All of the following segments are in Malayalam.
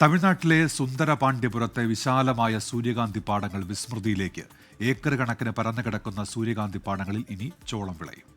തമിഴ്നാട്ടിലെ സുന്ദരപാണ്ഡ്യപുരത്തെ വിശാലമായ സൂര്യകാന്തി പാടങ്ങൾ വിസ്മൃതിയിലേക്ക്. ഏക്കർ കണക്കിന് പരന്നു കിടക്കുന്ന സൂര്യകാന്തി പാടങ്ങളിൽ ഇനി ചോളം വിളയും.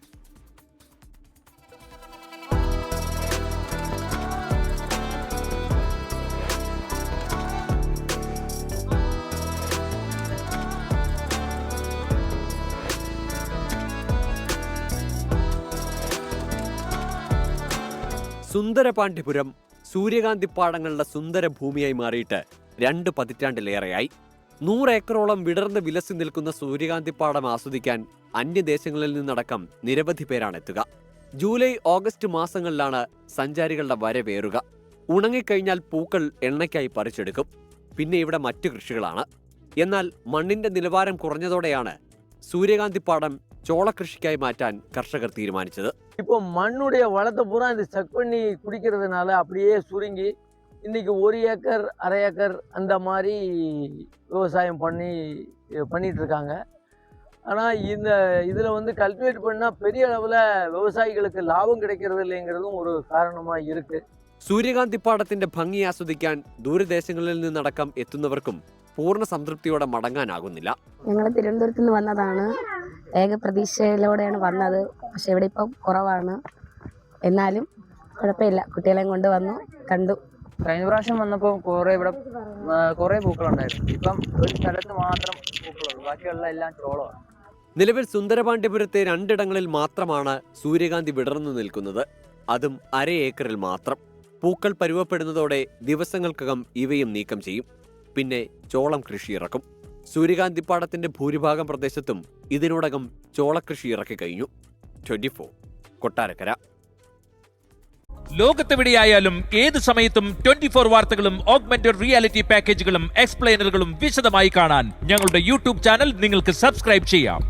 സുന്ദരപാണ്ഡ്യപുരം സൂര്യകാന്തിപ്പാടങ്ങളുടെ സുന്ദര ഭൂമിയായി മാറിയിട്ട് 2 പതിറ്റാണ്ടിലേറെയായി. 100 ഏക്കറോളം വിടർന്ന് വിലസി നിൽക്കുന്ന സൂര്യകാന്തിപ്പാടം ആസ്വദിക്കാൻ അന്യദേശങ്ങളിൽ നിന്നടക്കം നിരവധി പേരാണ് എത്തുക. ജൂലൈ ഓഗസ്റ്റ് മാസങ്ങളിലാണ് സഞ്ചാരികളുടെ വരവേറുക. ഉണങ്ങിക്കഴിഞ്ഞാൽ പൂക്കൾ എണ്ണയ്ക്കായി പറിച്ചെടുക്കും. പിന്നെ ഇവിടെ മറ്റു കൃഷികളാണ്. എന്നാൽ മണ്ണിന്റെ നിലവാരം കുറഞ്ഞതോടെയാണ് സൂര്യകാന്തിപ്പാടം ചോളകൃഷിക്കായി മാറ്റാൻ കർഷകർ തീരുമാനിച്ചത്. இப்போ மண்ணுடைய வளத்தை பூரா இந்த செக் பண்ணி குடிக்கிறதுனால அப்படியே சுருங்கி இன்னைக்கு 1 ஏக்கர் 1/2 ஏக்கர் அந்த மாதிரி விவசாயம் பண்ணிட்டு இருக்காங்க. ஆனால் இந்த இதில் வந்து கல்டிவேட் பண்ணால் பெரிய அளவில் விவசாயிகளுக்கு லாபம் கிடைக்கிறது இல்லைங்கிறதும் ஒரு காரணமாக இருக்குது. സൂര്യകാന്തിപ്പാടത്തിന്റെ ഭംഗി ആസ്വദിക്കാൻ ദൂരദേശങ്ങളിൽ നിന്നടക്കം എത്തുന്നവർക്കും പൂർണ്ണ സംതൃപ്തിയോടെ മടങ്ങാനാകുന്നില്ല. ഞങ്ങൾ തിരുവനന്തപുരത്ത് നിന്ന് വന്നതാണ്. ഏക പ്രതീക്ഷയിലൂടെയാണ് വന്നത്. പക്ഷെ ഇവിടെ ഇപ്പം കുറവാണ്. എന്നാലും കുഴപ്പമില്ല, കുട്ടികളെയും കൊണ്ട് വന്നു കണ്ടു. കഴിഞ്ഞ പ്രാവശ്യം വന്നപ്പോൾ കുറേ പൂക്കളുണ്ടായിരുന്നു. ഇപ്പം ഒരു സ്ഥലത്ത് മാത്രം പൂക്കളുള്ളൂ, ബാക്കിയുള്ള എല്ലാം ചോളമാണ്. നിലവിൽ സുന്ദരപാണ്ഡ്യപുരത്തെ 2 ഇടങ്ങളിൽ മാത്രമാണ് സൂര്യകാന്തി വിടർന്നു നിൽക്കുന്നത്. അതും 1/2 ഏക്കറിൽ മാത്രം. പൂക്കൾ പരുവപ്പെടുന്നതോടെ ദിവസങ്ങൾക്കകം ഇവയും നീക്കം ചെയ്യും. പിന്നെ ചോളം കൃഷി ഇറക്കും. സൂര്യകാന്തിപ്പാടത്തിന്റെ ഭൂരിഭാഗം പ്രദേശത്തും ഇതിനോടകം ചോളകൃഷി ഇറക്കി കഴിഞ്ഞു. 24 കൊട്ടാരക്കര. ലോകത്തെവിടെയായാലും ഏത് സമയത്തും 24 വാർത്തകളും ഓഗ്മെന്റഡ് റിയാലിറ്റി പാക്കേജുകളും എക്സ്പ്ലെയിനറുകളും വിശദമായി കാണാൻ ഞങ്ങളുടെ യൂട്യൂബ് ചാനൽ നിങ്ങൾക്ക് സബ്സ്ക്രൈബ് ചെയ്യാം.